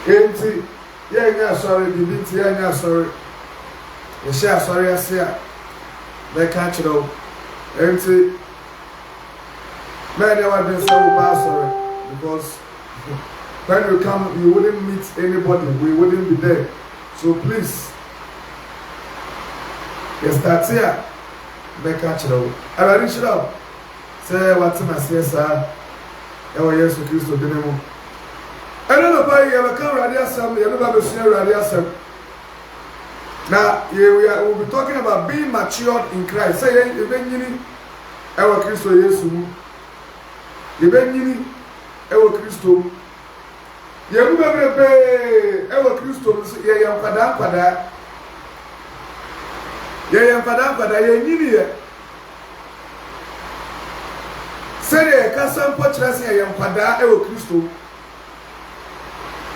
enti yenya sorry bibiti yenya sorry ye share sorry asia they catch it all enti man never been so bad sorry because when you come you wouldn't meet anybody, we wouldn't be there, so please you start here they catch it all and I reach it out say what's my sir ewa Yesu Kristo dinemu eno no pai ya kan radio asem ya no ba besia radio asem na we will be talking about being matured in Christ. Say ye benyini ewa Kristo Yesu mu ye benyini ewa Kristo ye mu bebrebe ewa Kristo ye yam kwada ye nyini ye say kasam potrase ye yam kwada ewa Kristo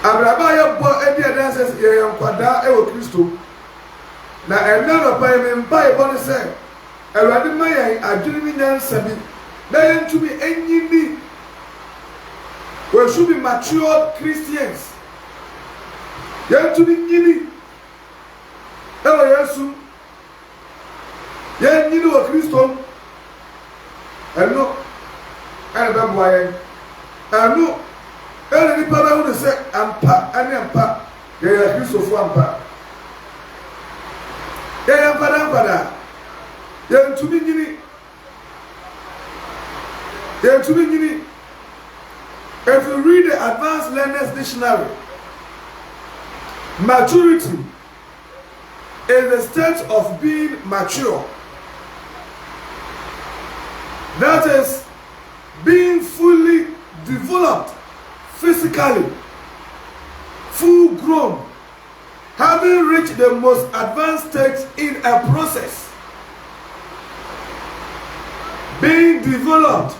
Abraba ya bo ebi adanse ye yam kwada ewa Kristo na enna pa me mpa e bon se Awurade ma yen adwene ni nyansa bi na yen tumi enyini. We should be mature Christians. Yen tumi nyini ewa Yesu yen nyini wa Kristo enno ba bo yen enno ele ni pa ba hu se ampa ani ampa ye ya Kristo fu ampa ye fada ye ntumi nyini. If you read the Advanced Learners Dictionary, maturity is the state of being mature, that is being fully developed physically, full grown, having reached the most advanced stage in a process. Being developed.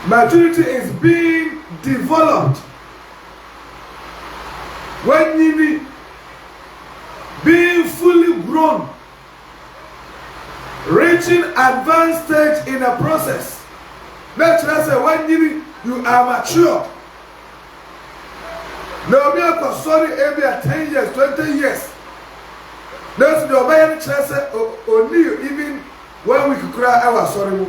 Maturity is being developed. When you being fully grown, reaching advanced stage in a process. Let's say when you are mature. No, we are sorry, every 10 years, 20 years. That's the obeying chance only even when we could cry our sorry.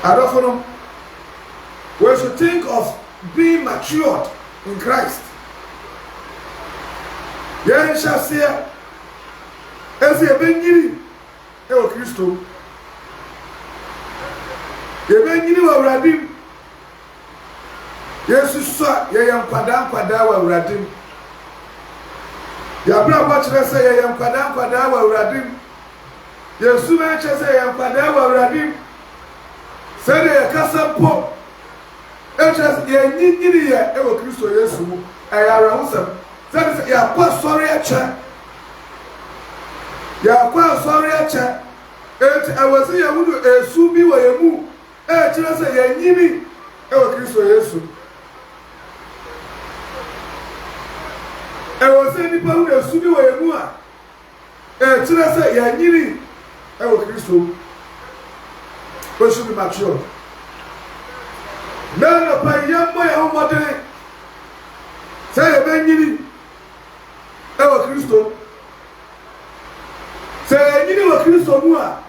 I don't know. We should think of being matured in Christ. Yen shall say, as a benini, Ewo Kristo. Ye benini wa Radim. Yesu sa ye yam kwada wa Radim. Ya bra ba kire say ye yam kwada wa Radim. Yesu ma kire say ye yam kwada wa Radim. Say the kasampo. Eches ye nyini ye Ewo Kristo Yesu mu. Ayara husam. Say ya kwa sorry acha. Ya kwa sorry acha. Et awasi ya wudu esu bi wa yemu. Kire say ye nyini Ewo Kristo Yesu. Awasi nipa wudu esu bi wa yemu a. Kire say ye nyini Ewo Kristo. We should be mature. No, by young boy, how much say a benini, Ewo Kristo. Say, you know, Kristo Mua.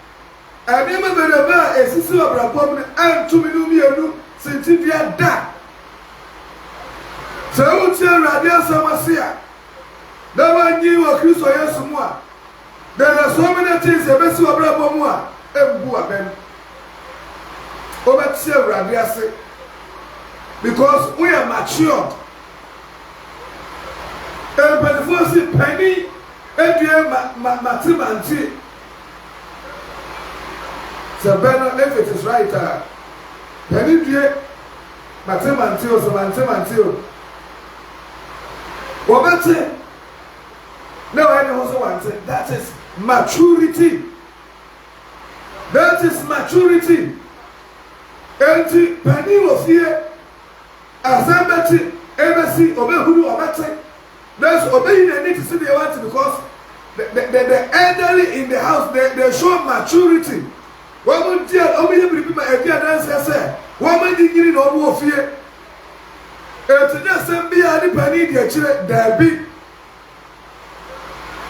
I never been about a sister of Rapom and 2 million Sintidia da. So, I would say, Radia Samasia. No one knew a Kristo Yasumua. There are so many things a vessel of Rapomua and Bua Ben. Because we are matured. But the first penny, Matimanti. So, Bernard, if it is right, penny, Matimanti or Samantimanti. What that's it? No, I also want it. That is maturity. That is maturity. Enti penny was here. Asambati, embassy, obehulu, obate. That's obeying the need to see the want because the elderly in the house they show maturity. One would tell Obi people if you dance say, woman dingiri no wo fie etinya sembia ni pani di akire dabi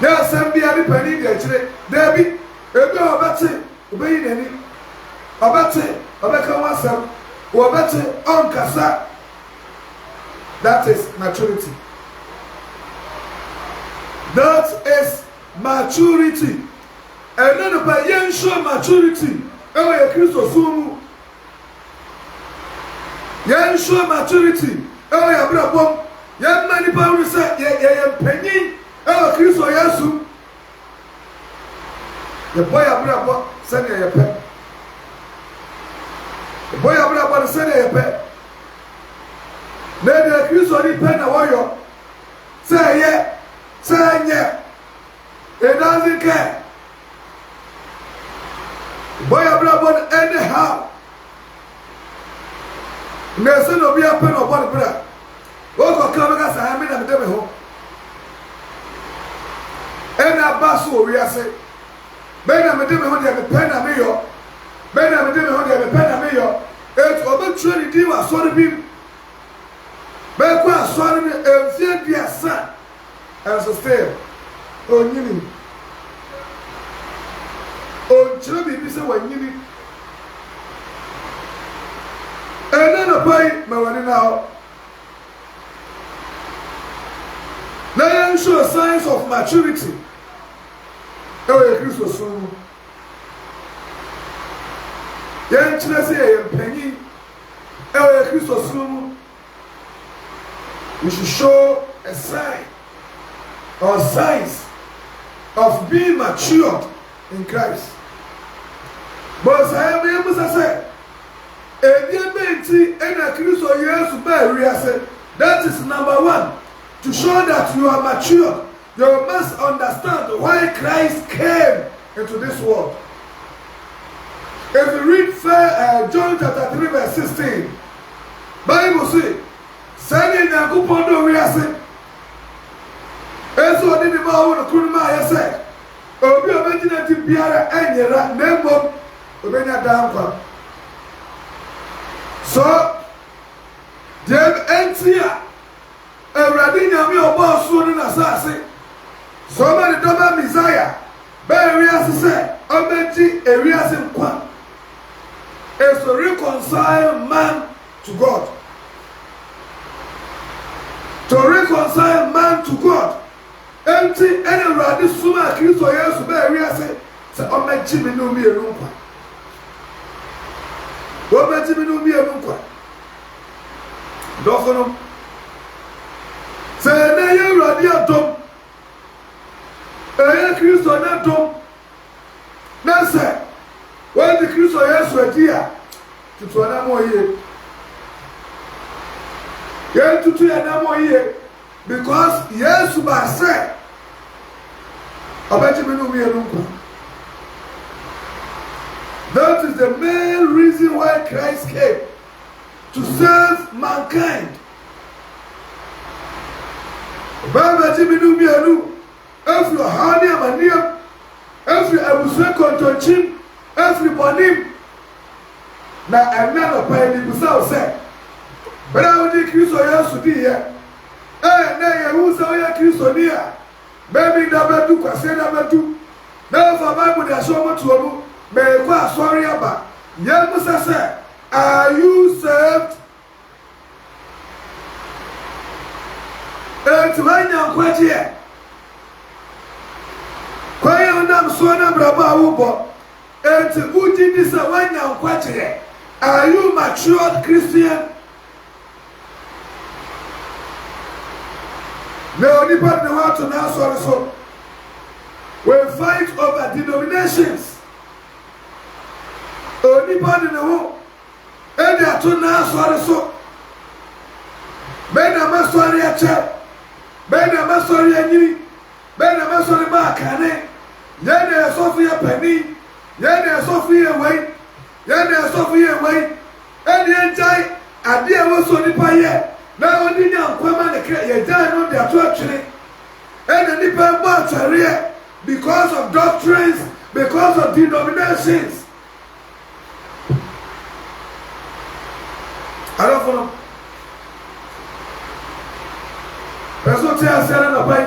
na sembia ni pani di akire dabi ebe obate obeyi nani obate obeka wasam obate onkasa. That is maturity. That is maturity. And then by yen maturity, ewe ye Kristo sumu. Yen maturity, ewe ya brabom. Yen mani pa uri se ye penyin, ewe Kristo Yesu. Ye boy ya brabom, sene ye pe. Ye boy ya brabom, sene ye pe. Nede Kristo ni pe na woyo. Say ye, say nye. It doesn't care. Boy, I brought anyhow. Nelson will be a pen of one brother. What come as I am in a devil home. And a basso, we are saying. Ben, I'm a devil who have a pen a mayor. Ben, I'm a devil who have a pen a mayor. It's obituary deal, I saw the beam. Ben, I saw him and said, dear son. As a stare. Oh, you oh, Chubby, this is what you need. And then a pay, my one now. Now, show signs of maturity. Oh, Christmas soon. Young Chelsea and Penny. Oh, Christmas soon. We should show a sign or signs of being matured in Christ. But I am able to say, that is number one. To show that you are mature, you must understand why Christ came into this world. If you read John chapter 3 verse 16, Bible says, "Sending the good pondo we are saying." Eso did the Bible Kuruma say, "Obi obedient to biara enyera nembo obenya dampa." So, Dem entia Ewradi nyame obo so ni na sase. So many doma Messiah. Be ewiase say, obeti ewiase nkwa. Is to reconcile man to God. To reconcile man to God. Enti ene Ewradi suma Kristo Yesu be ewiase say obeti mi no mi eru nkwa. Obeti mi no mi eru nkwa. Dofono say na ye Ewradi adom. Eye Kristo na dom. Na say when the Kristo Yesu adia tutu ana mo ye. Ye tutu ana mo ye because Yesu ba say obeti mi no mi eru nkwa. That is the main reason why Christ came, to serve mankind. Baba Jimmy Nubianu, every Hania Mania, every Abuse Contonchin, every Bonim. Now, I'm not a penny without say. But I would think you so young to be here. Eh, nay, who's all your Christo near? Baby, never do, I say never do. Now, for Bible, there's so much to do. May God sorry about. Yamusa said, are you saved? And to my young question, Kwaya nam Sona Braba Ubo, and to Uji this a one young question. Are you matured Christian? No, anybody want to now so. We fight over denominations. Anybody know? And they are to now so. Ben a masori a chap. Ben a masori a new. Ben a masori bakane. Yen a Sophia penny. Yen a Sophia way. Yen a Sophia way. And the entire idea was on the pie. Now only young women the create a giant on their actually. And the Nippon bar career because of doctrines, because of denominations. adɔfo Peso te asɛre na pai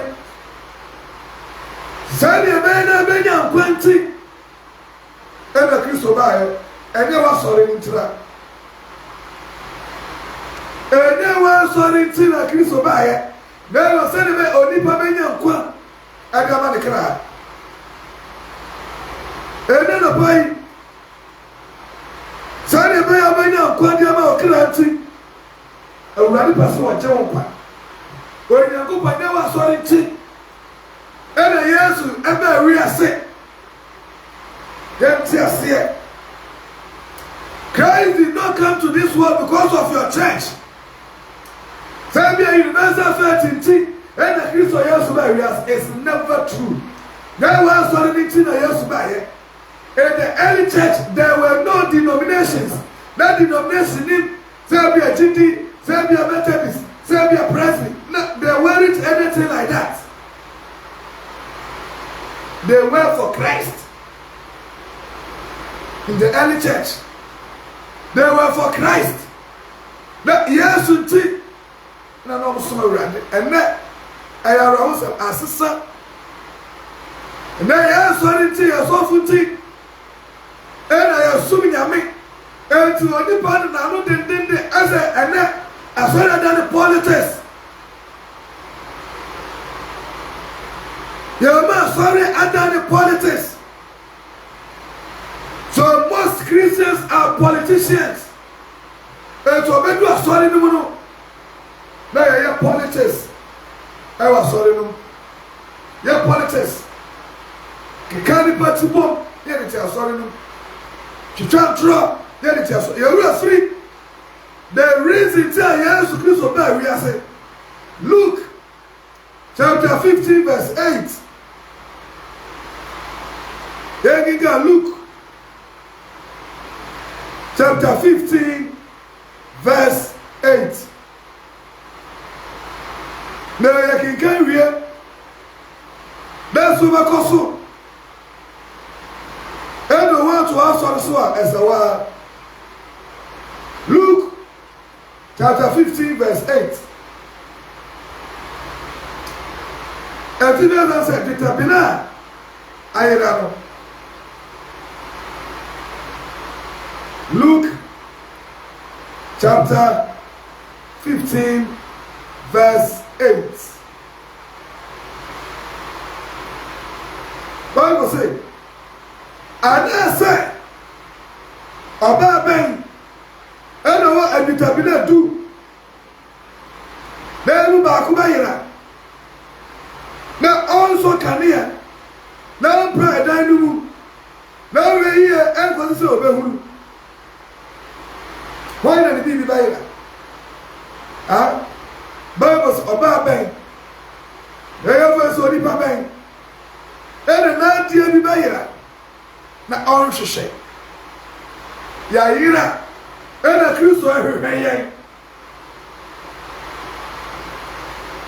sɛdeɛ bɛyɛ na bɛnya nkwa nti ɛna Kristo baeɛ ɛnyɛ wasɔre ntira ɛnyɛ wasɔre nti na Kristo baeɛ na ɛwɔ sɛdeɛ bɛ onipa bɛnya nkwa ɛde ama ne kra ɛnyɛ na pai sɛdeɛ bɛyɛ bɛnya nkwa de ama ɔkra nti Awurade pɛ sɛ wɔgye wo nkwa Onyankopɔn ne wasɔre nti ɛna Yesu ɛbɛ wiase yɛnte aseɛ Christ did not come to this world because of your church sɛ bia universal faith nti ɛna Kristo Yesu bɛ wiase is never true na wasɔre nti na Yesu bɛyɛ in the early church there were no denominations na denomination ni sɛ bia GD sɛ bia Methodist sɛ bia Presbyterian. No, they weren't anything like that. They were for Christ. In the early church, they were for Christ. But yes, you see, no, no, so around it. And then I arouse a sister. And then yes, I see a soft thing. And I assume Yami. And to only part of I didn't as a and then as well as done the politics. You're sorry, I done the politics. So most Christians are politicians. And so when you are sorry, no, now you're politics. I was sorry, no. You're politics. You can't be party bomb. You're sorry, no. You can't drop. You're sorry. You're free. The reason tell Jesus Christ obey we are saying. Luke chapter 15 verse 8. Luke chapter 15 verse 8. Now you can hear that's what I so. And the one to answer as a word. Luke chapter 15 verse 8. And the other said, "Determina, I am." Luke chapter 15 verse 8. Bible say, and I say, "Oba ben, and what a determina do." Then back over now also can hear. Now pray dinu. Now we hear and go so be. Why not the baby Bible? Ah, Bibles Oba ben. They have so nipa ben. And na die bi Bible. Na onhwehwe. Ya yira. And Kristo ahwehwe yen.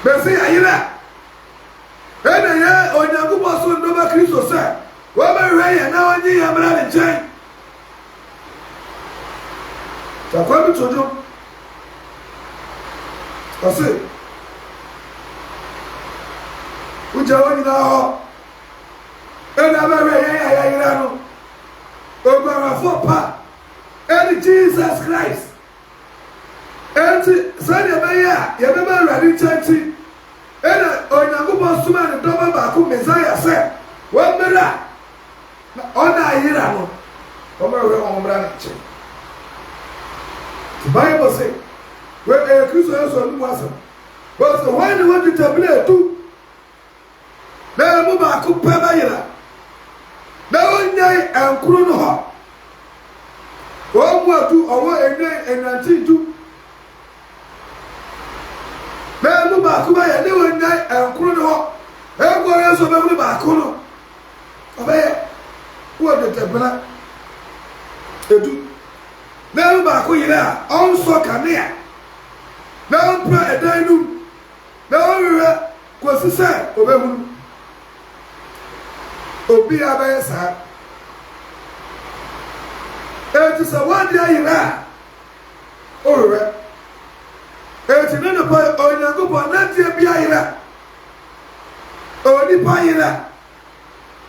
Bese ya yira. And ya Onyankopɔn so ndo Kristo sɛ wo ba hwɛ yen na onyi ya mra ne nkyɛn. Takwa bi todo. Ɔse uja woni na ho. Ɛna ba hwɛ yen ya yira no. Ogbara pa. And Jesus Christ. And sɛdeɛ bɛyɛ a yɛbɛba Awurade nkyɛn ɛna Onyankopɔn soma ne dɔba baako Mesaia sɛ wɔmmra na ɔna ayera no ɔmmɛhwɛ wɔn mmra ne nkyɛn. The Bible say when Kristo Yesu ɔno mu asɛm but wɔn ne wɔn determine edu na ɛmu baako pɛ bɛyera na ɔnyae ɛnkoro no hɔ wɔn mu atu ɔwɔ ɛnante ntu na ɛmu baako bɛyɛ ne wɔnyae ɛnkoro no hɔ ɛnkoro Yesu ɔbɛhunu baako no ɔbɛyɛ wɔ determine edu na ɛmu baako yere a ɔnsɔ kanea na ɔmpɛ ɛdan num na ɔhwehwɛ kɔsi sɛ ɔbɛhunu obi a bɛyɛ saa eti sɛ wɔde ayere a Ore. Eti no pa Onyankopɔn na tie bia yira. Oni pa yira.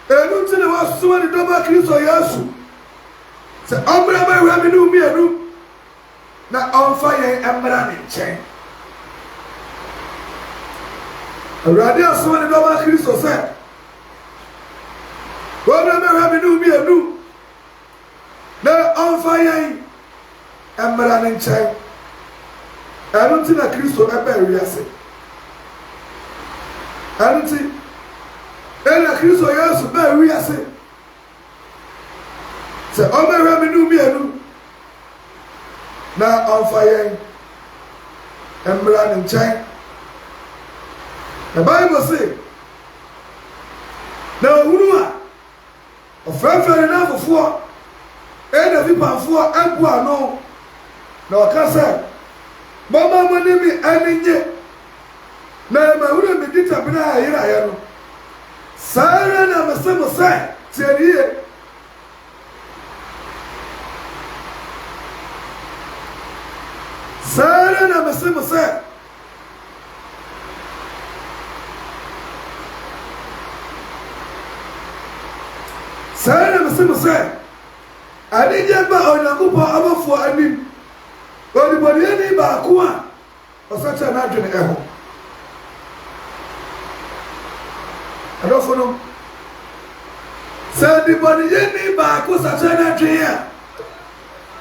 Enu tine wa suwa ni doba Kristo Yesu. Se omra ba wi aminu mi anu. Na onfa yen emra ne nchen. Awurade aso ne doba Kristo se. Omra ba wi aminu mi anu. Na onfa yen emra ne nchen. Anu ti na Kristo ebe wiase. Anu ti ena Kristo Yesu be wiase. Se omra aminu mi anu. Na onfa yen emra ne nchen. The Bible say na ohuru a ofrafere na afofo e da vipanfo abu ano na okasa mama monemi aninye na mahuru me ditabina ayira ya no sara na masemo sai tieriye sara na masemo sai sara masemo sai adije ba Onyankopɔn abafo anim odibodi ni ba ko a osacha na adwene eho adofo no sa dibodi ni ba ko sacha na adwene a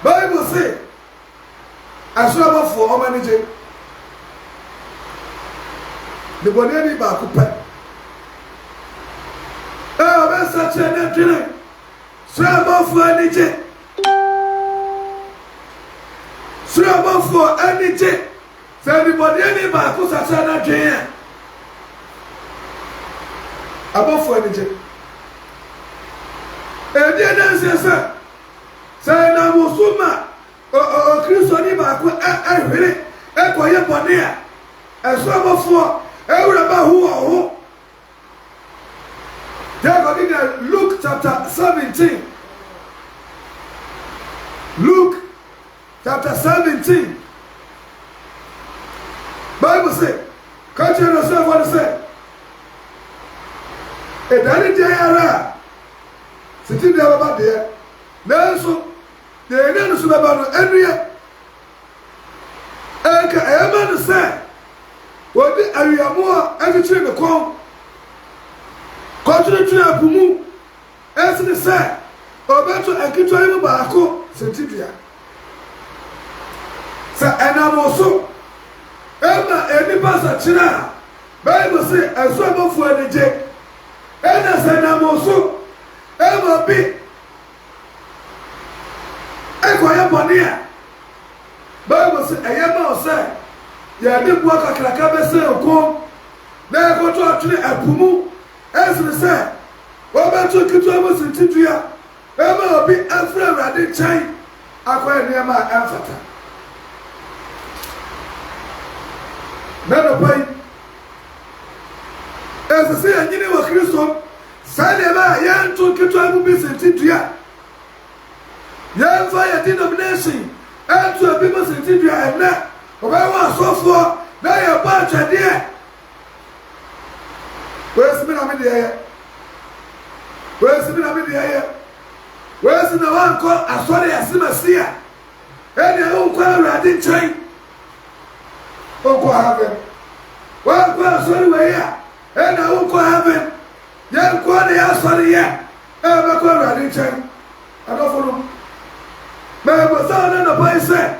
Bible say aso abafo o manage dibodi ni ba ko pa sacha na adwene sa abafo anije Abafo anije anybody any ba ko sacha na dwen abafo anije edi na se na musuma o Kristo ni ba ko ehwere ekoye bone a eso abafo ewura ba ho Jacob in Luke chapter 17 Luke chapter 17 Bible say catch yourself what to say e dani dey ara siti dey baba dey na so dey na so baba no enua eka e ma no say obi awiamo a agichire me kon continue to apumu esi say obeto akitwa imu baako siti dia sa enamoso ema eni pasa chira Bible say aso abofo anije ena sa enamoso ema bi ekoya bonia Bible say eyema o say ya de bua kakraka be say okon na ekoto atune apumu esre say obeto kitwa mo sintidua ema obi afra rade chan akoya niam a amfata Nano pai ese se anyine wa Kristo sane ba yanto kitwa mu bisentidua yanfa ya denomination anto abi bisentidua ena obawa asofo na ya ba twade wesi na me de wesi na wanko asore asimasia ene onko awrade nchen onko heaven wanko asore we ya ene onko heaven yanko ne asore ya ebe ko awrade nchen adofo me bo sa na pai se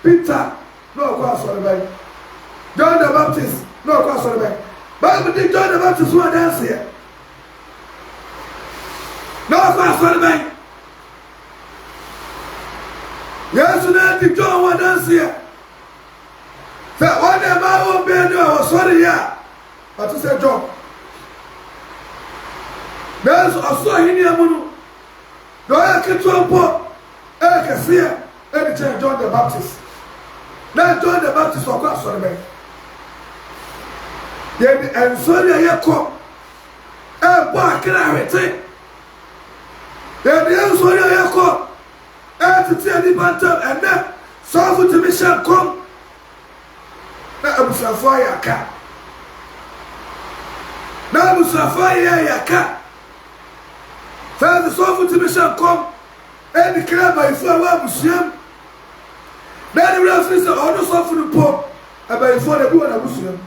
Peter no ko asore bai John the Baptist no ko asore bai Bible did John the Baptist who dance here no ko asore bai Yesu na di John wa dance here sa one ma wo be no wa sorry ya but say John Yesu aso hini amunu do ya kitwa po kasia any John the Baptist na John the Baptist wa ko asore bai Yebi ensori ayeko bo akira hwete Yebi ensori ayeko titi ani bantam ene sɔfo tumi hyɛ nkɔm na abusafo ayɛ aka na abusafo ayɛ aka sɛ sɔfo tumi hyɛ nkɔm ɛdi kra abayifo a wɔ abusuam na ɛdi wura fi sɛ ɔno sɔfo no po abayifo na ebi wɔ n'abusuam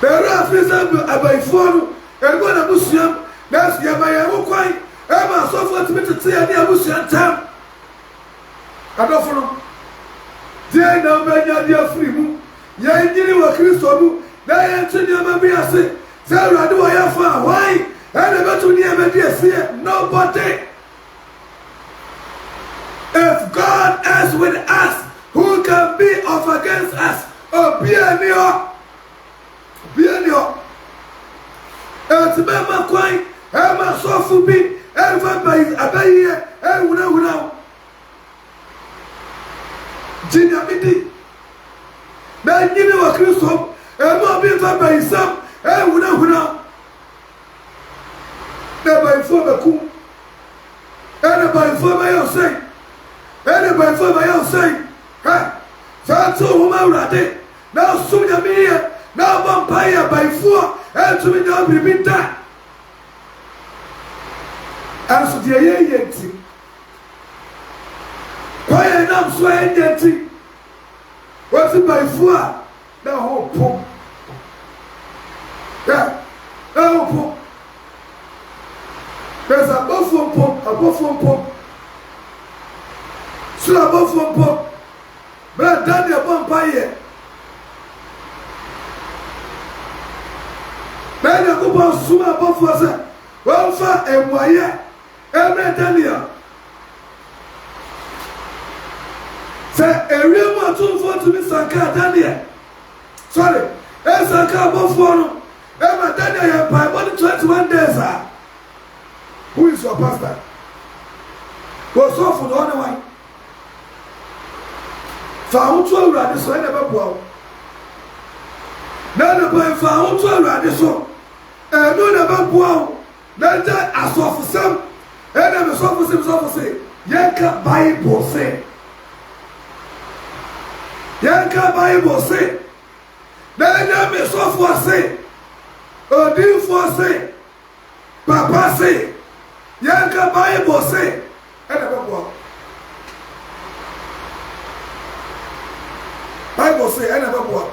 na ɛwura fi sɛ abayifo no ebi wɔ n'abusuam na ɛsi yɛbayɛ ho kwan ɛma sɔfo tumi tete yɛ ne abusua ntam adɔfo no deɛ na ɔbɛnya de afiri mu yɛn nyini wɔ kristo mu na yɛn nto nneɛma bi ase sɛ awurade wɔ yɛ fa a hwan ɛna ɛbɛto nneɛma di aseɛ nobody. If God is with us, who can be of against us? Obiani hɔ obiani hɔ ɛtuma kwan ɛma sɔfo bi ɛnfa abayiyɛ ɛwunawunaw jinyamidi na nyini wɔ kristo ɛma obi nfa bayisam ɛwunawunaw na bayifo bɛku ɛna bayifo bɛyɛ ɔsɛn ɛna bayifo bɛyɛ ɔsɛn hɛ saa to wɔn awurade na ɔsom nyame yɛ na ɔbɔ mpa yɛ bayifo a ɛtumi nya biribi da ɛnso deɛ yɛyɛ nti kɔyɛ nam so ɛnyɛ nti wɔsi bayifo a na ɔho po na ɔho po bɛsɛ abɔfoɔ mpo soro abɔfoɔ mpo bɛrɛ daniel bɔ mpa yɛ bɛrɛ nyakubɔ soma abɔfoɔ sɛ wɔmfa ɛmuayɛ ɛmɛ daniel sɛ ewiem atomfoɔ tumi sanka daniel sɔre ɛsanka abɔfoɔ no ɛma daniel yɛ mpaebɔ ne 21 days a. Who is your pastor? Go so for the only one. Found to already so I never go. None of my found to already so. And no never go. Then that I saw for some. And I saw for some say. Yanka Bible say. Yanka Bible say. Then I saw for say. Odin for say. Papa say. Yanka Bible say, Bible say, I never walk.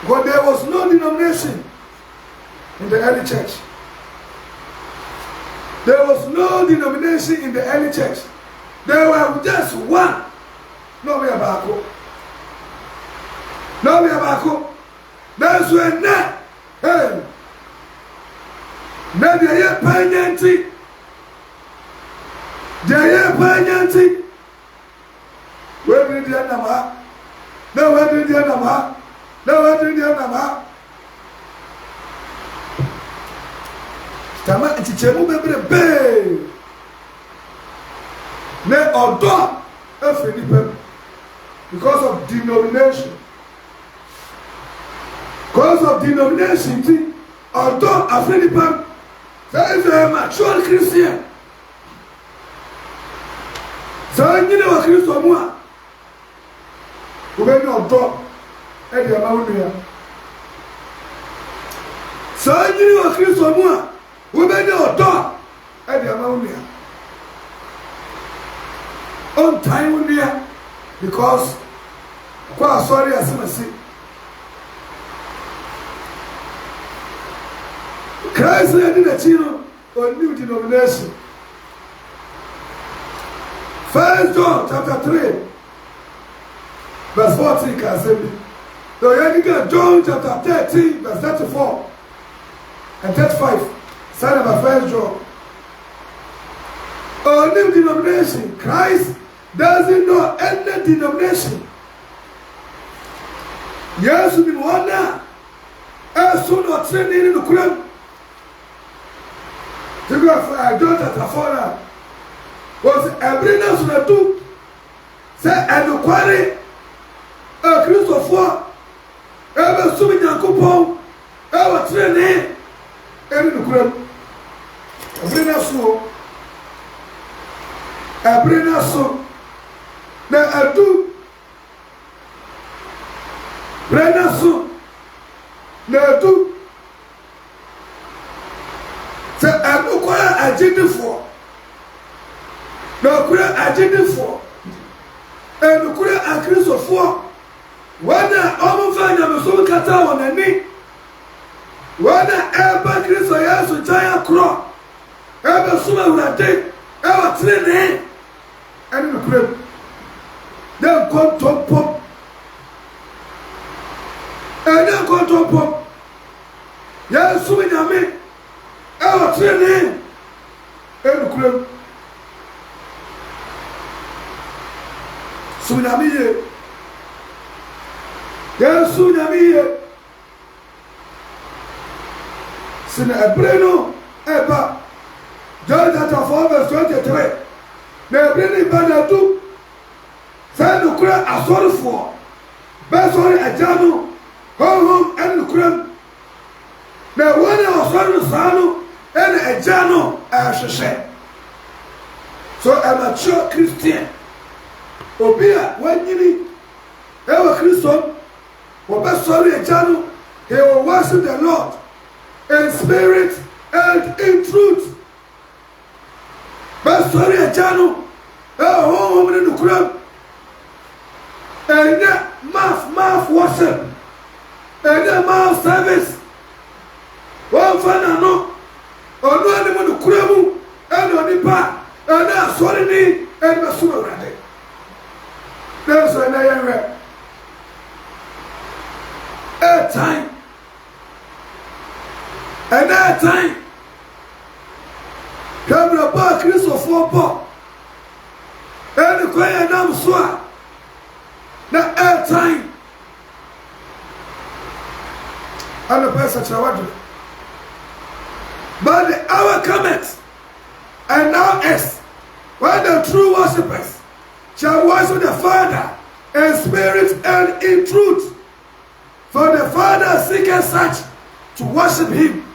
But there was no denomination in the early church. There was no denomination in the early church. There were just one. No, we are back. No, we are back. That's when that. Hey, na deɛ yɛ panyanti wɛdiri deɛ nam ha na wɛdiri deɛ nam ha na wɛdiri deɛ nam ha tama nkyekyɛmu bebree na ɔdɔ afiri nipa mu because of denomination. Because of denomination, although a friendly pump, there is a mature Christian. So you know a Christian one. Who may not talk at the amount. So you know a Christian one. Who may not talk at the amount. On time there, because quite sorry as I say. Christ led in a chino or new denomination. 1 John chapter 3, verse 14 can say me. So you get John chapter 13, verse 34 and 35. Sign of 1 John. A new denomination. Christ doesn't know any denomination. Yes, we want now. As soon as training in the Quran. To go for a daughter to follow was every national do say and quarry a Christopher ever so many coupon ever training in the Quran. Every national ɛbere no so na adu bere no so na adu sɛ ɛnokora agyedefoɔ na ɔkora agyedefoɔ ɛnokora akristofoɔ wɔn a ɔmomfa nyamesom kata wɔn ani wɔn a ɛba kristo yesu nkyɛn akorɔ ɛbɛsom awurade ɛwɔ tenenee ɛne nokorɛm ne nkɔntɔmpɔm ɛne nkɔntɔmpɔm yɛsom nyame ɛwɔ tenenee ɛne nokorɛm som nyame yie yɛsom nyame yie sene ɛbere no ɛba John chapter 4 verse 23 na ɛbere ne ba na adu sɛ nokora asɔrefoɔ bɛsɔre agya no honhom ɛne nokorɛm na wɔn a ɔsɔre no saa no ɛne agya no ɛhwehwɛ so a mature Christian obi a wanyini ɛwɔ Kristo wɔbɛsɔre agya no he will worship the Lord in spirit and in truth bɛsɔre agya no ɛwɔ honhom ne nokorɛm ɛnyɛ mouth worship ɛnyɛ mouth service wɔmfa n'ano ɔno anim nokorɛ mu ɛne onipa ɛne asɔre ni ɛne bɛsom awurade na nso ɛnɛ yɛnhwɛ ɛtan ɛnɛ ɛtan hwɛbrɛ bɔ a kristofoɔ bɔ ɛne kwan yɛ nam so a na ɛtan anɔpɛ sɛkyerɛ wadwene but the hour cometh and now is when the true worshippers shall worship the Father in spirit and in truth. For the Father seeketh such to worship him.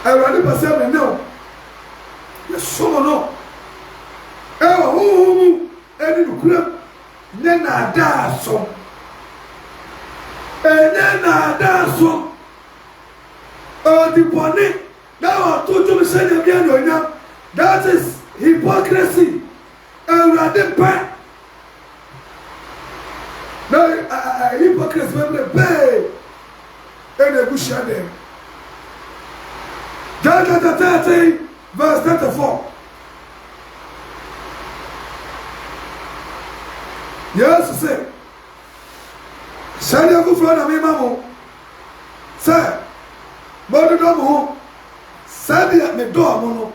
Awurade pɛsɛ me no yɛsom no ɛwɔ honhom mu ɛne nokorɛm nyɛ naadaa som ɛnyɛ naadaa som ɔdi bɔne na ɔto dwom hyɛ nyame anuonyam that is hypocrisy. Awurade pɛ na hypocrisy bɛbrɛ bɛɛ ɛna ebuhyia dɛm John chapter 13 verse 34 Yesu sɛ hyɛdeɛ foforɔ na mema mo sɛ mododɔ mo ho sɛdeɛ medɔɔ mo no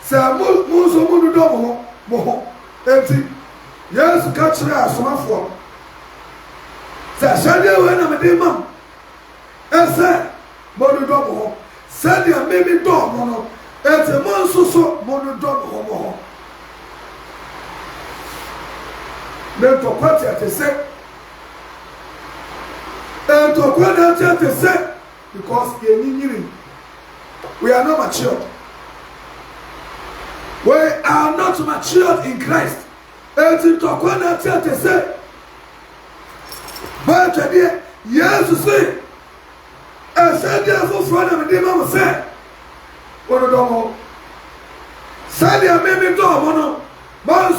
sɛ mo nso mododɔ mo ho enti Yesu ka kyerɛ asomafoɔ sɛ hyɛdeɛ wei na mede ma mo ɛsɛ mododɔ mo ho sɛdeɛ meme dɔɔ mo no enti mo nso so mododɔ mo ho ne ntɔkwa te sɛ ntɔkwa na te sɛ because yɛnyinyiri we are not matured. We are not matured in Christ. Eti tokwa na te say. But today, yes say. I said there for front of the mama say. What do mo? Said there me do mo no.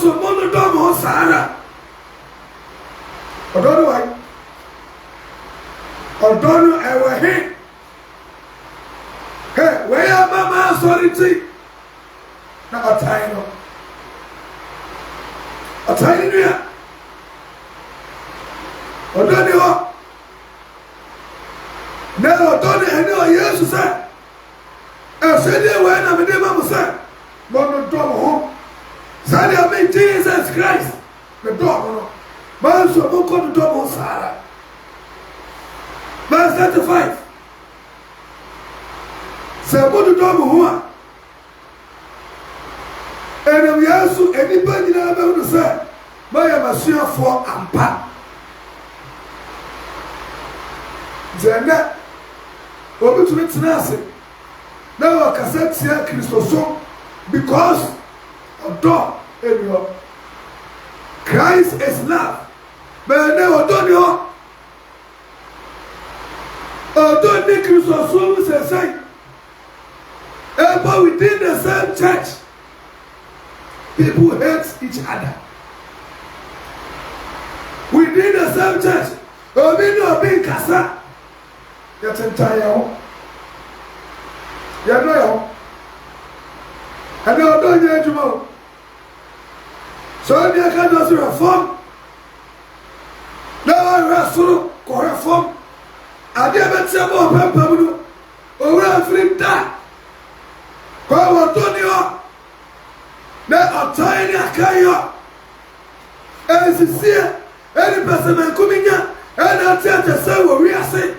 So mo do mo Sahara. Odono why? Odono ewe he. Hey, where are mama authority? Na ɔtan no ɔtan nua ɔdɔ ne hɔ na ɔdɔ ne ɛne ɔ Yesu sɛ ɛsɛdeɛ wei na mede ma mo sɛ mɔno dɔ mo ho sɛdeɛ me Jesus Christ me dɔ mo no manso monkɔ no dɔ mo ho saa ara verse 35 sɛ mododɔ mo ho a ɛnam Yesu enipa nyinaa bɛhu no sɛ mayɛ m'asuafoɔ ampa nti ɛnnɛ obi tumi tena ase na wakasa tia Kristo so because Odo enyo. Christ is love. But now odo ni ho. Odo ni Christ so say. But within the same church, people hate each other. Within the same church, obi no obi kasa. Yet entire ho. You know yo. And they don't need to. So they can just reform. Now reform, reform. I never tell more people. Over free that. Kwa watonio na otani akayo esisia eni peseme kuminya ena tete se wo wiase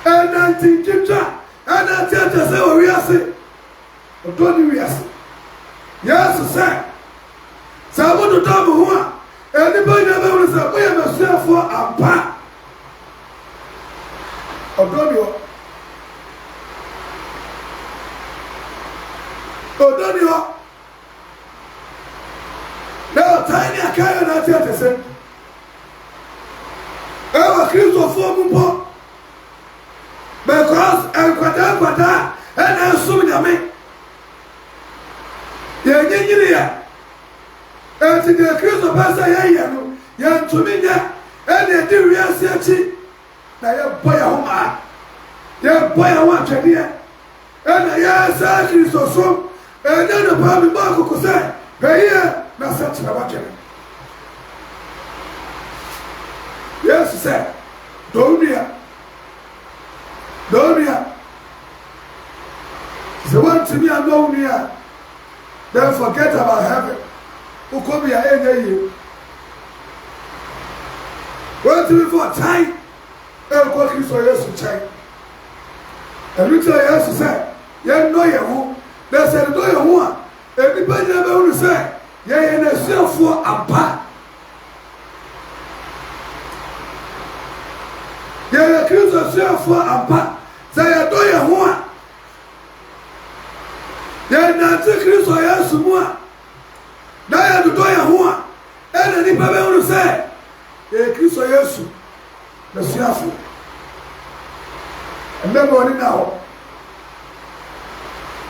ena tinkinja ena tete se wo wiase otoni wiase yesu se sabudu tabu huwa eni banya be wo se oya mesuafo ampa odonio Odonio now tiny akayo na tete se ewa Kristo fo mumpo because kwata ena sum nyame ye nyinyiri ya enti de Kristo pasa ye no ye ntumi nya ena di wiase achi na ye boya homa ye boya wa twede ena ye sa Kristo so and then the Bible Marco said, "Pay here, not such a watcher." Yes, he said, "Don't be here. Don't be here." He said, "Want to be alone here? Then forget about heaven. Who come here any you? Want to be for time? And what you saw yesterday? And we tell you, he said, "You know you." They said, "Do you want?" Everybody never say, "Yeah, in a self for a part." Yeah, accuse yourself for a part. Say, "Do you want?" Yeah, not to accuse yourself. Now you do you want? And anybody will say, "Yeah, accuse yourself." The self. And then what now?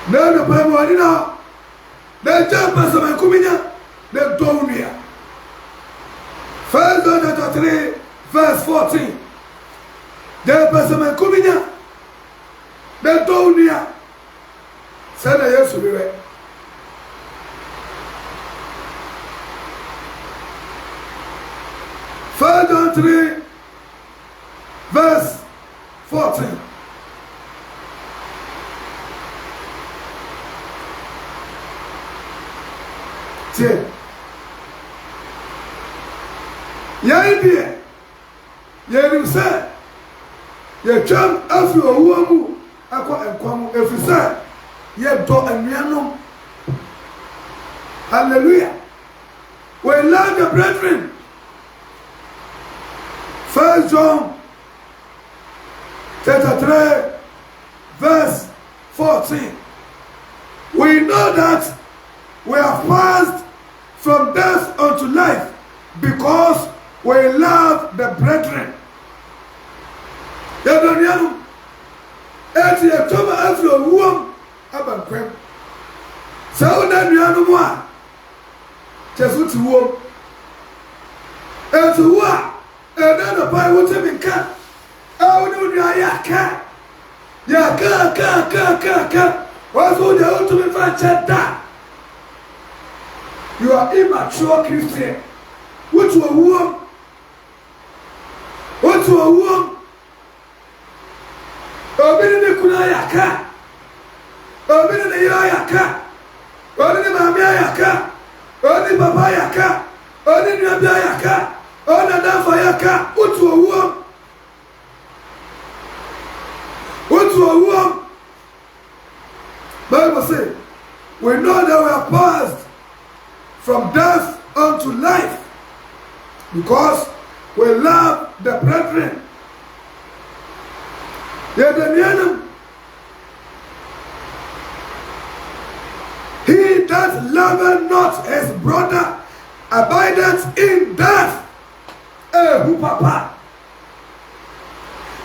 No, the Bible, I know. They jump as a kuminya, they don't hear. 1 John 3, verse 14. They pass a kuminya, they don't hear. Said I used to be right. John 3, verse 14. Yai dear, Yerim said, Ye chum after a woman, aqua and quam, if you said, Ye do and Yanum. Hallelujah. We love the brethren. 1 John chapter 3, verse 14. We know that we have passed from death unto life because we love the brethren. Yadonianu, eti etoma afro wuom abankwem. Sawo na nuanu mu a Jesu ti wuom. Etu wa ena no pai wote minka. Awu ni unu ayaka. Ya ka. Wazo ja utu mi fa cheda. You are immature Christian. What to a woman? What to a woman? Obìnrin kuna yaka. Obìnrin yaka. Obìnrin mami yaka. Obìnrin baba yaka. Obìnrin nabi yaka. Obìnrin dafa yaka. What to a woman? What to a woman? Bible says, we know that we are passed from death unto life because we love the brethren. He that that loveth not his brother abideth in death. Who papa?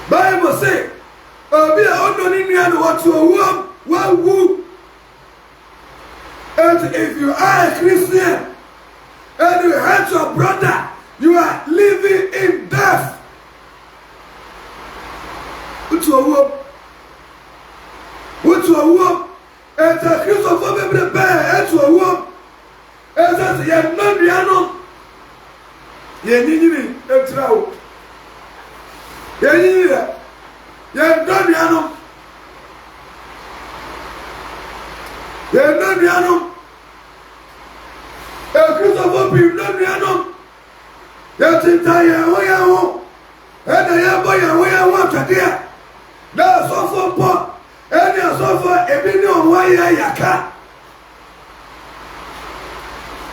Bible say, Obi a only nyan what to one woo. And if you are a Christian and you hate your brother, you are living in death. Which and the Christopher baby bear to a woman. And that's yet no piano. Yenini, a trout. Yenini, yet no piano. Yet no piano. A Christopher be no piano. Yet in Taya, where I want. And I am where I want to dear. That's also poor. And you suffer a billion why yaka.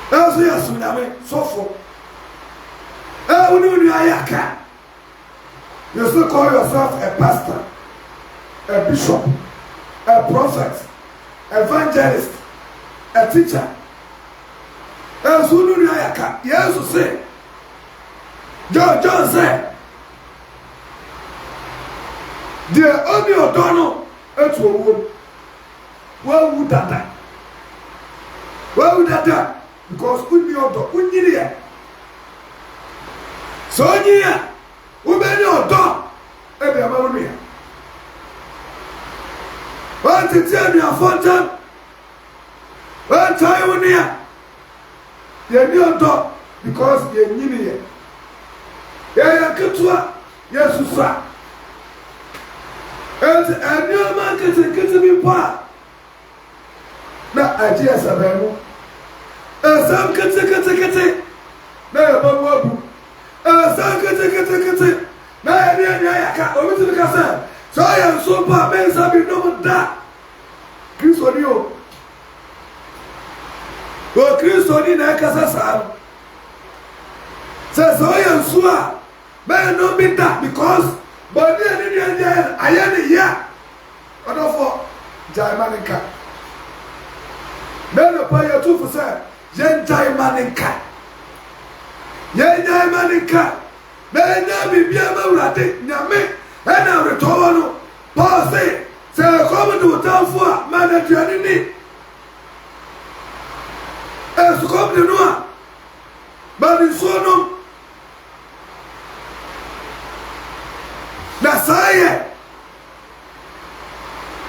That's your tsunami, suffer. Oh, no, yaka. You still call yourself a pastor, a bishop, a prophet, evangelist, a teacher. And so no yaka. Yes, to say. John said, the only O'Donnell. That's what would that? Why would that? Because we need to need it. So here, we may not talk. Every amount here. What to tell me a fountain? What time on here? You need to talk because you need it. Yeah, Kutua, yes, sir. And your market is getting me part. Now, I just have a move. Some kitty. Now, Babu. Some kitty. Now, I can't over to the castle. So I am so bad, men, some no that. Chris on you. Well, Chris on in a casa. Says I am sure. Men don't be that because. But then I am here. What for Jaimanica? Then the player 2%. Yen Jaimanica. Yen Jaimanica. Then Yami Biama Yame. And I return. Paul say, come to town for manager. As to come to Noah. But in Sonum. Nasaye,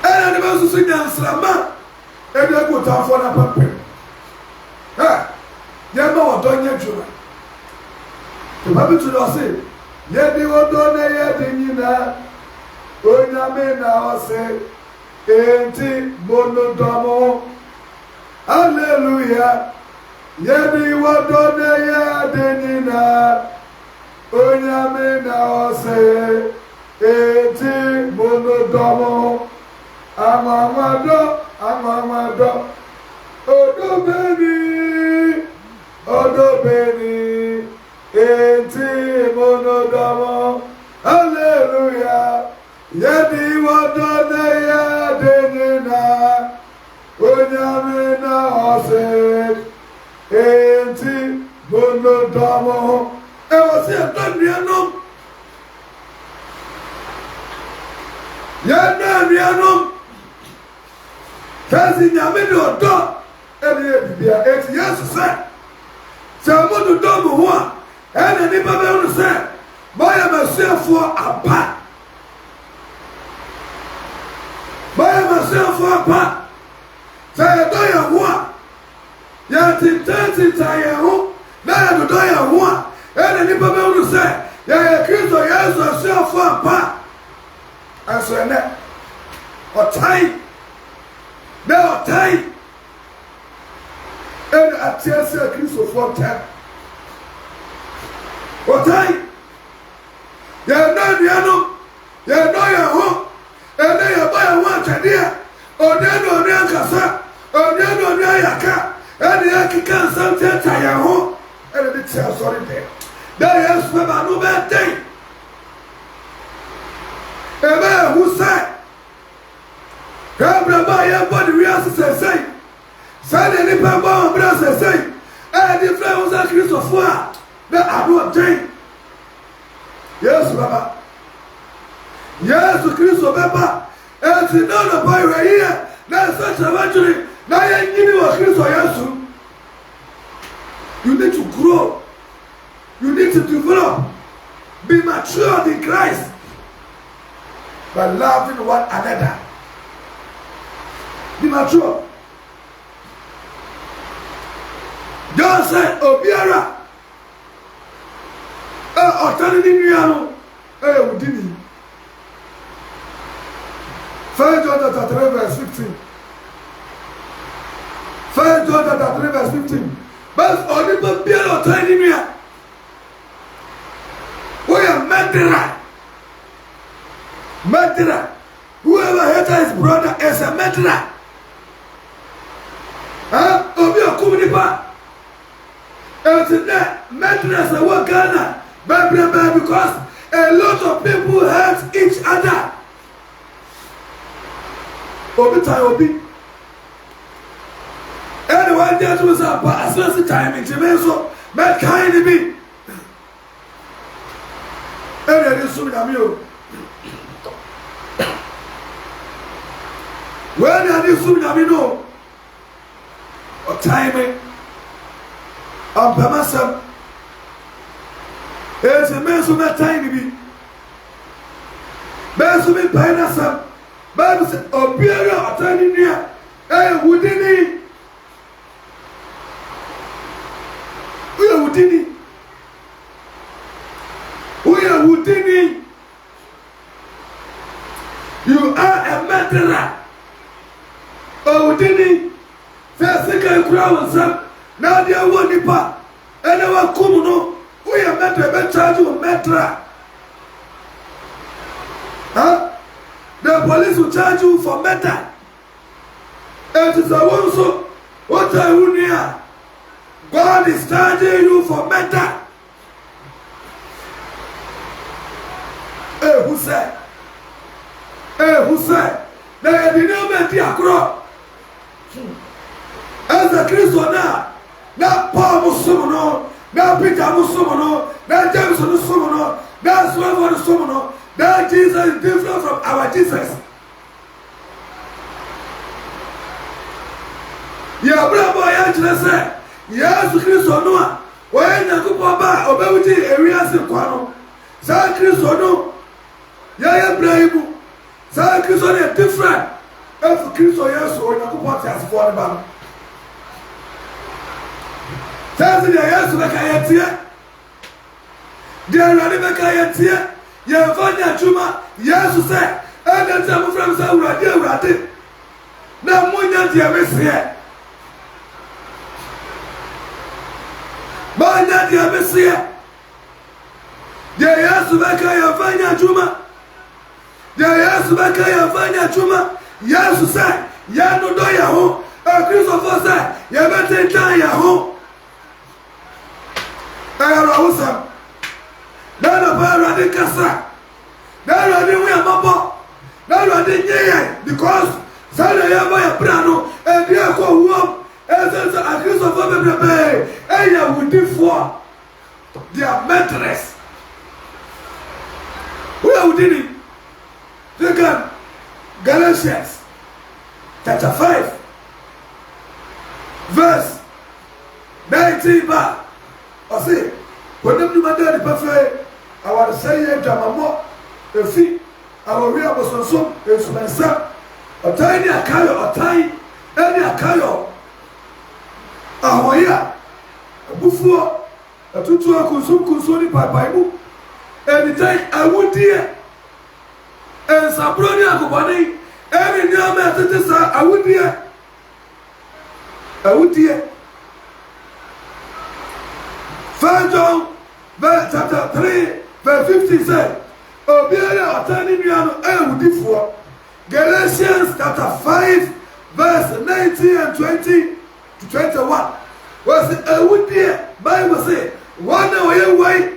and the most sing Slama, and I go down for a pumpkin. Ah, Yama don't yet you. The Bible to us say, yet they were done yet in you now. When I may now say, Enti Monodomo, Hallelujah, yet they were done yet in you now. When I may now say, Eti Monodomo, Amamado, Odo Beni, Eti Monodomo, Hallelujah, Yedi Wadone Yadenina, Onyamina Ose, Eti Monodomo, was here done the Yanam Fancy Yamino dog, and the yes, sir. Someone to double one, and the neighbor said, buy myself for a pat. Buy myself for a pat. Say, I don't want. Yet in 30 times, now I don't want. And the neighbor said, yeah, Christ, yes, yourself for a pat. And so that or time now time and I tell you Christ for time or time you're not you're not your home and then you buy one idea or then on your casa or then on your yaka and the yaki can sometimes tie your home and the tell sorry there there is no bad thing. Amen. Who said? Abraham, body we are say. Say the nipa bomb brother say the friend was Christopher the ado obtain. Yes baba. Yes Christo baba. And the no boy right here. That's such a victory. Now you give me what Christo yes. You need to grow. You need to develop. Be mature in Christ by loving one another. Be mature. John said, Obiara, Otani Niano, Udini. 1 John chapter 3 verse 15. 1 John chapter 3 verse 15. But only Obiara Otani Niano. We are murderer. Murderer. Whoever hates his brother is a murderer. Huh? Obi Okuminipa. And today, murderers are what Ghana. Because a lot of people hate each other. Obi Tai Obi. Anyone there to say, but as well as time in Jemeso, but kind of be. And there is so many of when there is so many of or timing. Ampamasa is a man so that tiny be. Besumi Pinasam, Babs or Pierre or Tiny near, Woodini. We are Woodini. We are Woodini. You are a murderer. Oh, Woodini. First, second crowd. Now they are one nipa, and they were coming. We are meant to charge you metra. Huh? The police will charge you for meta. It is a one so. What are you near? God is charging you for meta. Who said? Who said? They did not make the acro. As a Christian now. Na Paul Musumono, na Peter Musumono, na James Musumono, na Swava Musumono, that Jesus is different from our Jesus. Ya bravo ya say, yes Christo Noah, when you go back, obey areas in Quano, San Christo no, ya Braibu, San Christo is different. If Christo yes, or you go as for the bank. Tell me, yes, like I am here. Dear Radimaka, I am here. Yavanya Chuma, yes, to say, and then some from Saudi Arabia. Now, Munya, dear Miss here. Manya, dear Miss here. Dear Yasubaka, Yavanya Chuma. Dear Yasubaka, Yavanya Chuma, yes, to say, Yano Doyaho, a Christopher say, Yabate Tayaho. Awesome. None of our radicasa. None of them were mobile. None of them because Sunday by a piano and the echo warm as a Christopher Bay. And you would do for their mentoress. Who did it? Look at Galatians chapter 5, verse 19 back. I say, when them do my daddy buffet, I want to say, Jamamo, the feet, our real was so, it's my son, a tiny Akayo, a tiny, any Akayo, a Hoya, a Buffo, a Tutua Kusum by Bible, and the time I would dear, and Sabronia Kubani, every new man, I would dear, I would dear. 1 John chapter 3 verse 50 said, Obiara Otani Niano Ewudifo. Galatians chapter 5 verse 19 and 20 to 21. Was Ewudie Bible say, one way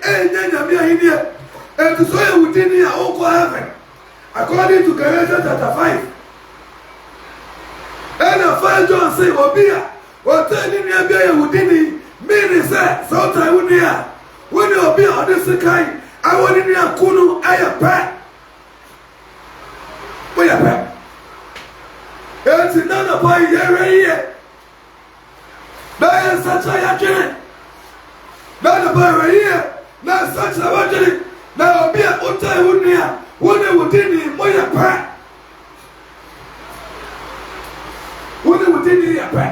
Nyamia here, and to say Ewudini Oko heaven. According to Galatians chapter 5. And 1 John say, Obia, ɔtɛ ne nua bi yɛ wodini mini sɛ sɛ ɔtɛ wo nua wo ne obi a ɔde sekan awɔ ne nua ko no ɛyɛ pɛ woyɛ pɛ enti na na pa yɛhwɛ yie na yɛ nsakyerɛ yɛdwene na na pa yɛhwɛ yie na nsakyerɛ wɔdwene na obi a ɔtɛ wo nua wo ne wodini moyɛ pɛ wo ne wodini yɛ pɛ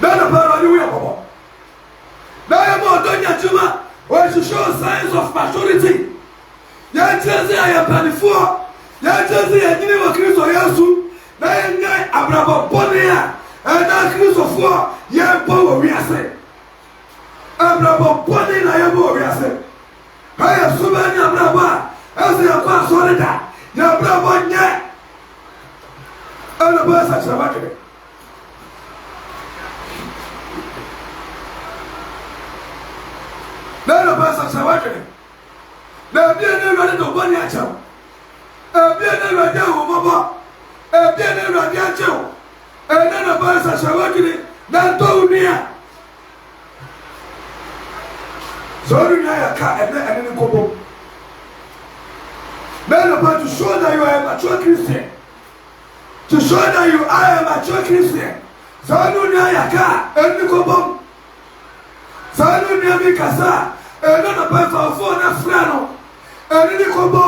na na pa yɛwɔde woyɛ bɔbɔ na yɛ ma ɔdɔ nya adwuma wɔhyehyɛ signs of maturity yɛnkyerɛ sɛ yɛyɛ mpanifoɔ yɛnkyerɛ sɛ yɛnyini wɔ kristo yesu na yɛnyɛ abrabɔ bɔne a ɛna kristofoɔ yɛmpɔ wɔ wiase abrabɔ bɔne na yɛmpɔ wɔ wiase ɛyɛ soba ne abrabɔ a ɛsɛ yɛkɔ asɔre da yɛabrabɔ nyɛ ɛna bɔ ɛsakyerɛ wadwene na ɛna bɔ ɛsakyerɛ wadwene na ebia ne awurade de ɔbɔne akyɛw ebia ne awurade ahomɔbɔ ebia ne awurade akyɛw ɛna na bɔ ɛsakyerɛ wadwene na ntɔ wo nua sɛ ɔno nua yɛ ka ɛne ne nkɔbɔ na ɛna bɔ to show that you are a mature Christian to show that you are a mature Christian sɛ ɔno nua yɛ ka ɛne ne nkɔbɔ sɛ ɔno nua bi kasa ɛna na bɔ ɛfɔwɔfoɔ na fira no ɛne ne kɔbɔ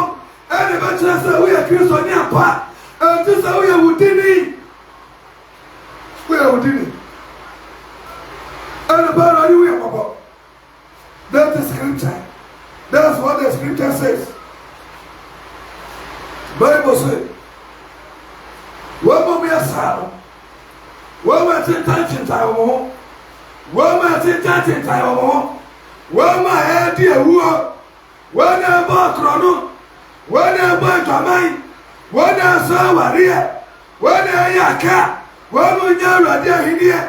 ɛne bɛkyerɛ sɛ woyɛ kristo ne apa ɛnti sɛ woyɛ wodini ɛne bɛrɛ woyɛ kɔbɔ. That's the scripture. That's what the scripture says. Bible says wɔn mo yɛ saa wɔn mo tentan wɔn ho wɔn mo tentan wɔn ho wɔn mo a ɛdi ewuo wɔn a ɛbɔ korɔ no wɔn a ɛbɔ adwaman wɔn a ɛsɔ awareɛ wɔn a ɛyɛ aka wɔn mo nyɛ awurade ahiniɛ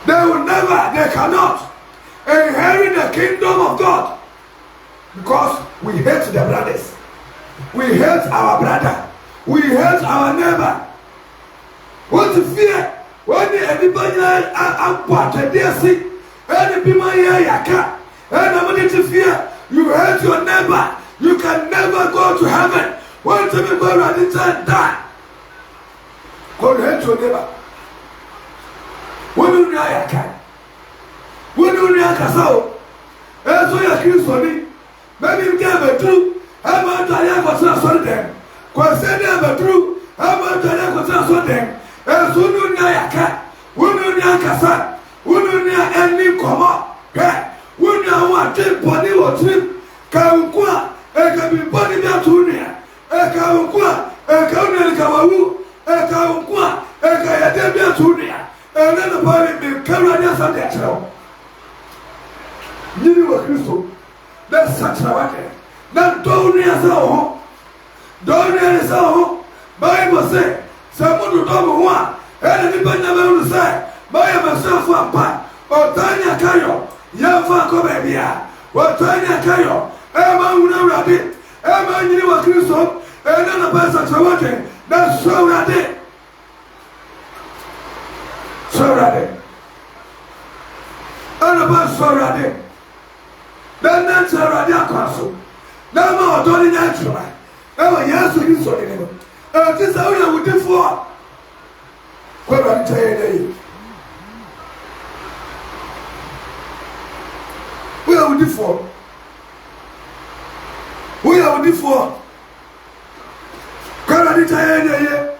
they cannot inherit the kingdom of God because we hate the brothers, we hate our brother, we hate our neighbor. What to fear? When anybody and to fear, you hate your neighbor, you can never go to heaven. When to be buried and die, go hate your neighbor. When you die, when you die, Casao, and so you're killing for me. Maybe you gave a true, how much I have was not for them. Consider the true, how much I have was not for them. And so you die, when you die, Casa, when you die, and you come up, when you want to body or trip, Kawukua, and can be body down to near, and Kawukua, and Kawu, and Kawukua, and Kayademia to near, and then the body be carried as a natural. Nini wa Kristo na sakra wake na dɔwni asa ho dɔwni asa ho Bible say samudu dɔm ho a ɛna nipa nyama unu sɛ baya masafo apa ɔtanya kayo yɛmfa kɔ baabi a ɔtanya kayo ɛma wuna wurade ɛma nyini wa Kristo ɛna na ba sakra wake na so wurade ɛna ba so wurade then that's already a castle. Now, my daughter, natural. Oh, yes, we saw it. This is how we did for. What I'm telling you, we are with for. We are with for. What I'm telling you,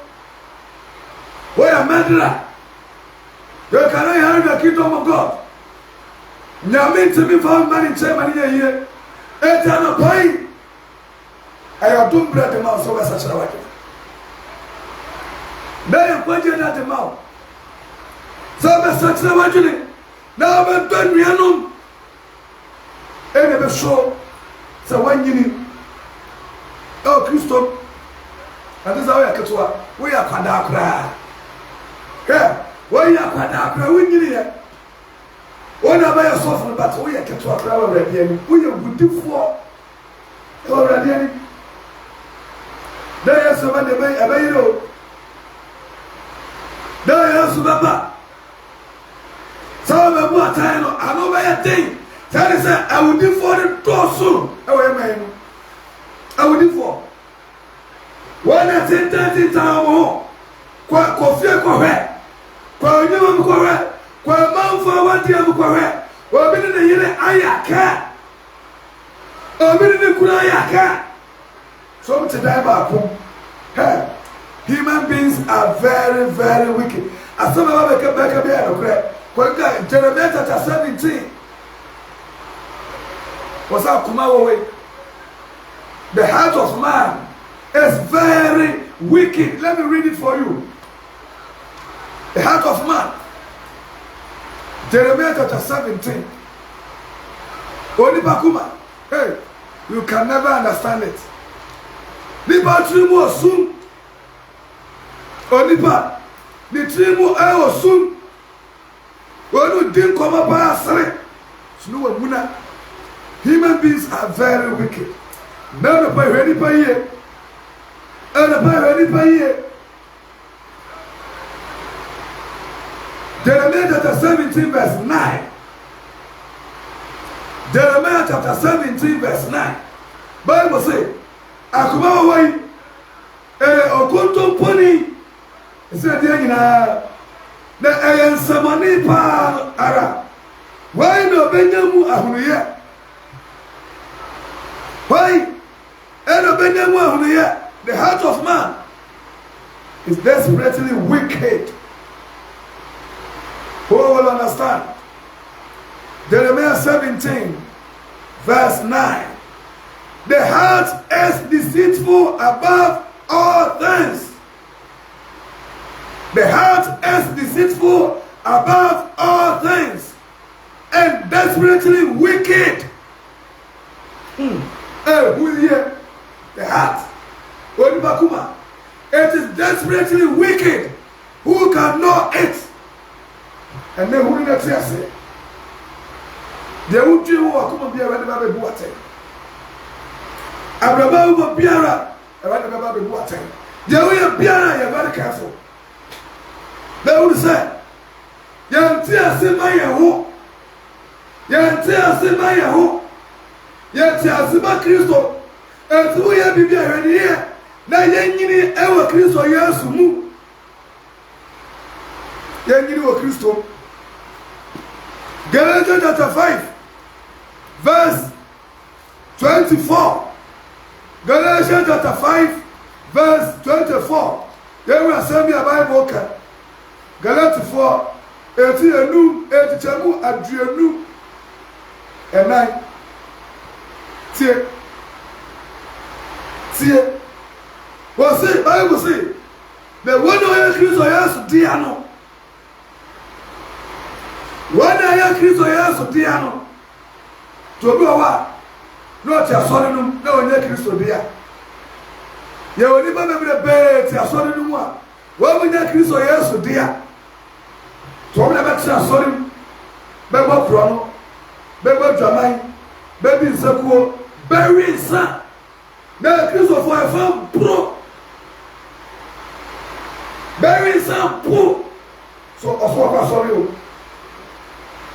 we are murderer. You cannot hear the kingdom of God. Nyame ntimi fa mani nkyɛn mani yɛ yie eti anɔpai ɛyɛ ɔdom brɛ de ma wo sɛ wɔbɛsakyerɛ w'adwene na yɛ nkwagye na de ma wo sɛ wɔbɛsakyerɛ w'adwene na wɔbɛdɔ nnuanom ɛna ɛbɛso sɛ woanyini ɛwɔ Kristo ade sɛ woyɛ ketewa woyɛ akwadaa koraa hwɛ woyɛ akwadaa koraa wonyini yɛ when I buy a soft but we are kept to a crowd already. We are good for already. There is somebody a bayro. baba sawa babu atan no ano ba ya den tell say awudifo de doso e wo yeman no awudifo wana tentati tawo kwa fie kwa hwe kwa nyuma kwa hwe kwa manfo wadi am kwa hwe obi ne yire ayaka obi ne kura ayaka so mte dai ba ko human beings are very, very wicked. As some of them come back and be Jeremiah chapter 17. What's up, Kumawe? The heart of man is very wicked. Let me read it for you. The heart of man. Jeremiah chapter 17. Only Bakuma. Hey, you can never understand it. Liberty more soon. Onipa the trimu osum wonu din koma ba asre sunu wa muna. Human beings are very wicked. Never pay ready pay here. Jeremiah chapter 17 verse 9. Jeremiah chapter 17 verse 9. Bible say akuma wai okuntum poni said na ayansamani pa ara why no benyamu ahunuye why no benyamu ahunuye. The heart of man is desperately wicked. Who will understand? Jeremiah 17 verse 9. The heart is deceitful above all things. The heart is deceitful above all things and desperately wicked. Who is here? The heart. It is desperately wicked. Who can know it? And then who did I say? They won't do what come be around the Bible water. Abraham will be around the Bible water. They will be around, you're very careful. They would say, Yantia Semayahu, Yantia Semayahu, Yantia Sema Christo, and who ya be here, na Yanini ever Christo Yasumu. Yanini or Christo. Galatians chapter 5, verse 24. Galatians chapter 5, verse 24. There will send me a Bible. Galatians 4, 80 chamu adrianu enai tie what say Bible say the one who Christ Jesus diano one who Christ Jesus diano to be wa no tia sori no na onye Christ dia ye oni ba be tia sori no mu a wa mu nya Christ Jesus dia to be tia sori be bo pro no be bo dwaman be bi nsakuo be wi nsa na Christ for a fam pro very simple. So also sorry o.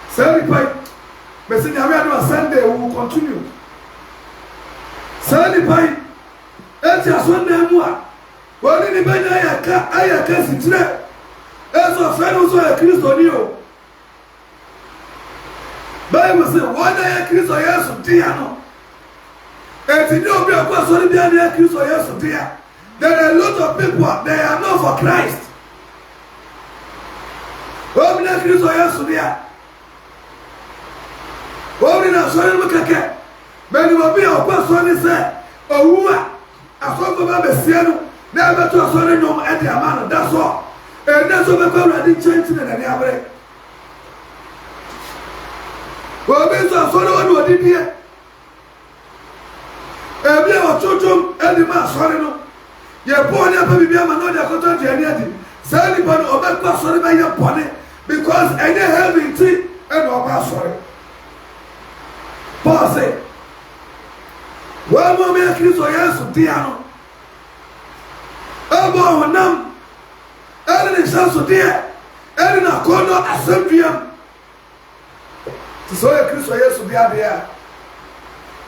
Say the Message we are Sunday we will continue. Say the pipe. Eti Sunday mua. Wani ni benya ayaka sitire. Eso feno so ya Kristo ni o. Bible say wani ya Kristo Yesu dia no. Eti ni obi akwa sorry bia ni ya Kristo Yesu dia. There are a lot of people, they are not for Christ. What will Christ or yes to what will not sorry look at? But you will be a person, say, oh, woman, I saw the Messiah, never to a sorry no at the amount, that's all. And that's what we're already changing in the average. Well, this was sorry what did here. And we are children, and the man sorry no. Ye born up be a man no dey control the energy. Say anybody obey pass sorry by your body because any heavy thing and over sorry. Paul say, "One moment Christ Yesu diano. Abo honam. Ele ni sanso dia. ɛne na kɔnɔ asɛmdua te sɛ ɔyɛ Kristo Yesu bi adeɛ a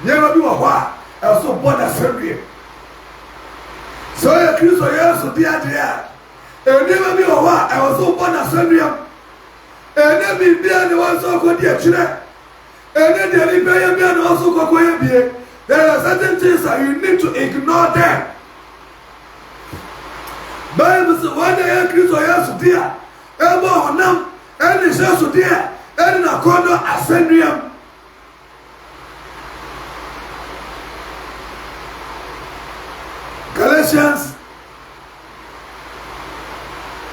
nneɛma bi wɔ hɔ a ɛwɔ so bɔ n'asɛmdua sɛ ɔyɛ Kristo Yesu bi adeɛ a nneɛma bi wɔ hɔ a ɛwɔ so bɔ n'asɛmdua ɛnɛ biribia ne wɔn nso kɔdi akyirɛ ɛnɛ deɛ biribia yɛ bia ne wɔn nso kɔkɔ yɛ bie. There are certain things that you need to ignore them. Bible says when they hear Kristo Yesu dia ebo honam ɛne Yesu dia ɛne na kɔdɔ asɛnduam. Galatians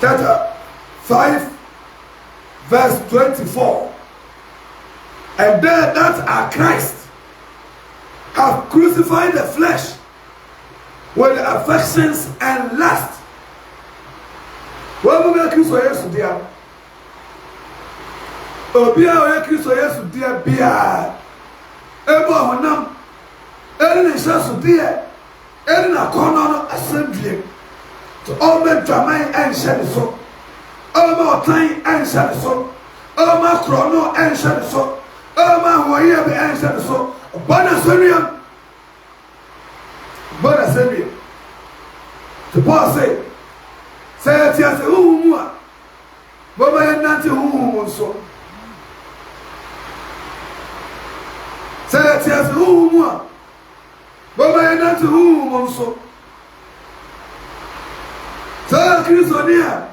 chapter 5 verse 24. And they that are Christ have crucified the flesh with the affections and lust. What will make Kristo Yesu dia? Obia o Kristo Yesu dia bia. Ebo honam ene Yesu dia ene na kono no asendue. To all men dwaman en hye so. All ma otan en hye so. All ma krono en hye so. All ma hoye be en hye so. Bana Samuel. To Paul say it as a woman. But I am not a woman so. Say it as a woman. But I am not a woman so. Say Christo near.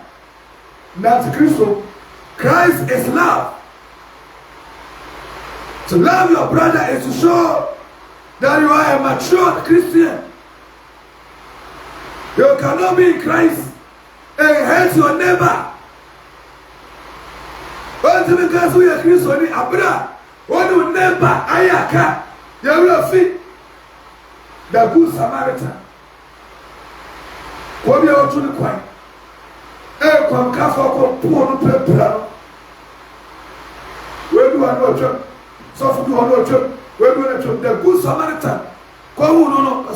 Not Christo. Christ is love. To love your brother is to show that you are a mature Christian. You cannot be in Christ and hate your neighbor. But because we are Christian, Abra, one who neighbor, Ayaka, you will fit the good Samaritan. What we are to the point. And come Catholic, poor people. Where do I know? So for you, I know. Where do I know? The good Samaritan. Come on,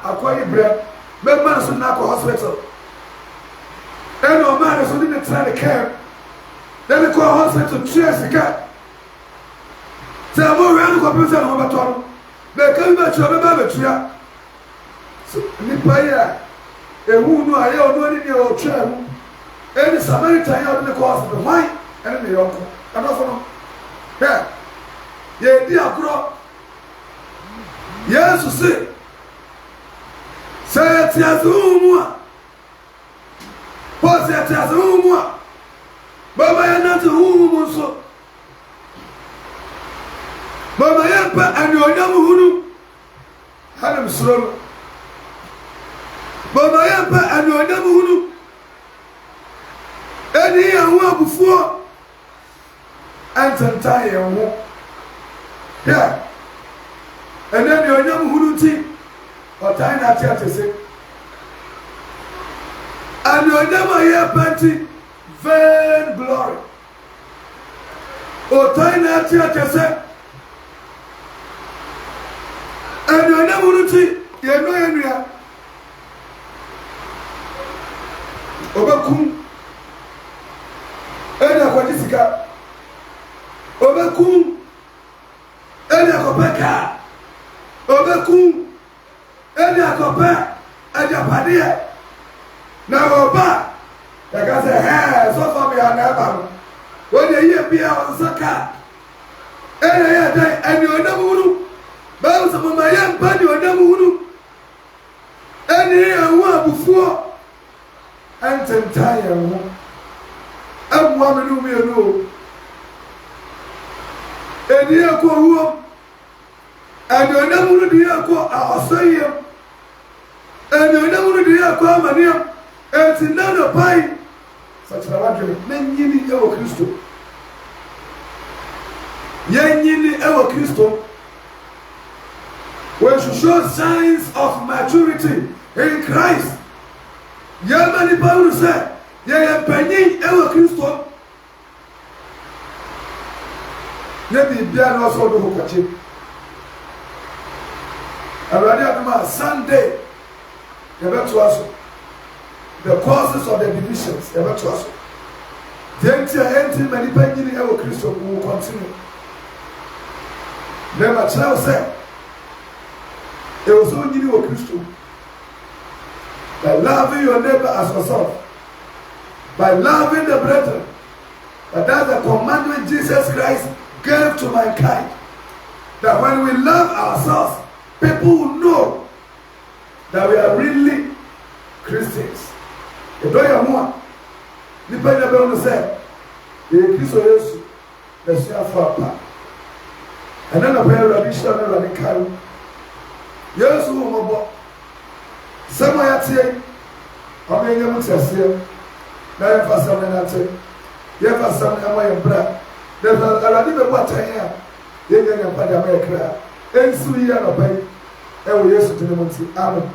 acquire bread. But man should not go hospital. And no man is only trying to care. Then they call hospital to cheers the cat. Say, I'm more around the computer and over to they come back to a baby. So, Nipaya, a woman, I don't know any old chair. And the Samaritan out in the course of the wine and the uncle. And also, yeah, yeah, dear girl. Yes, you see. Say it as a woman. Paul said it as a woman. But I am not a woman so. But I am and you are young who had him slow. But I am and you are young who and he and one before and entire. Yeah. And then you are young who tea. Or time at to say, and you never hear plenty vain glory. Or time at to say, and you never see, you know, area. Obakum, and a quadrica, Obakum, and a copeka, Obakum. Any accompany a Japanese. Now, Oba, like I say, hey, so far we are never. When you hear me on Saka, and you never would. Bounce of my young body, you never would. Any one before, and entire one. I'm woman who may know. And here go and you never would be a call our say. And you never do your common and it's another pie. Such a wonder, many ever Christo. Yeni ever Christo. When she shows signs of maturity in Christ. Yamani Paul said, Yea, penny ever Christo. Maybe Bian also do who catch him. I read out Sunday. The causes of the divisions, Tentia enti manipa nyini ewo Kristo will continue. Never child say it was only you Kristo. By loving your neighbor as yourself, by loving the brethren, but that's the commandment Jesus Christ gave to mankind. That when we love ourselves, people will know that we are really Christians. If you are more, you better be say, "The Christian Jesus, the Savior Father." And then the prayer of Bishop and the Carol. Yes, who will somewhere at here. I'm going to say, "Now, for some minutes, you have some of my there's already been what I am. You can have a cry. And so, you are a pay. And we used to the Amen.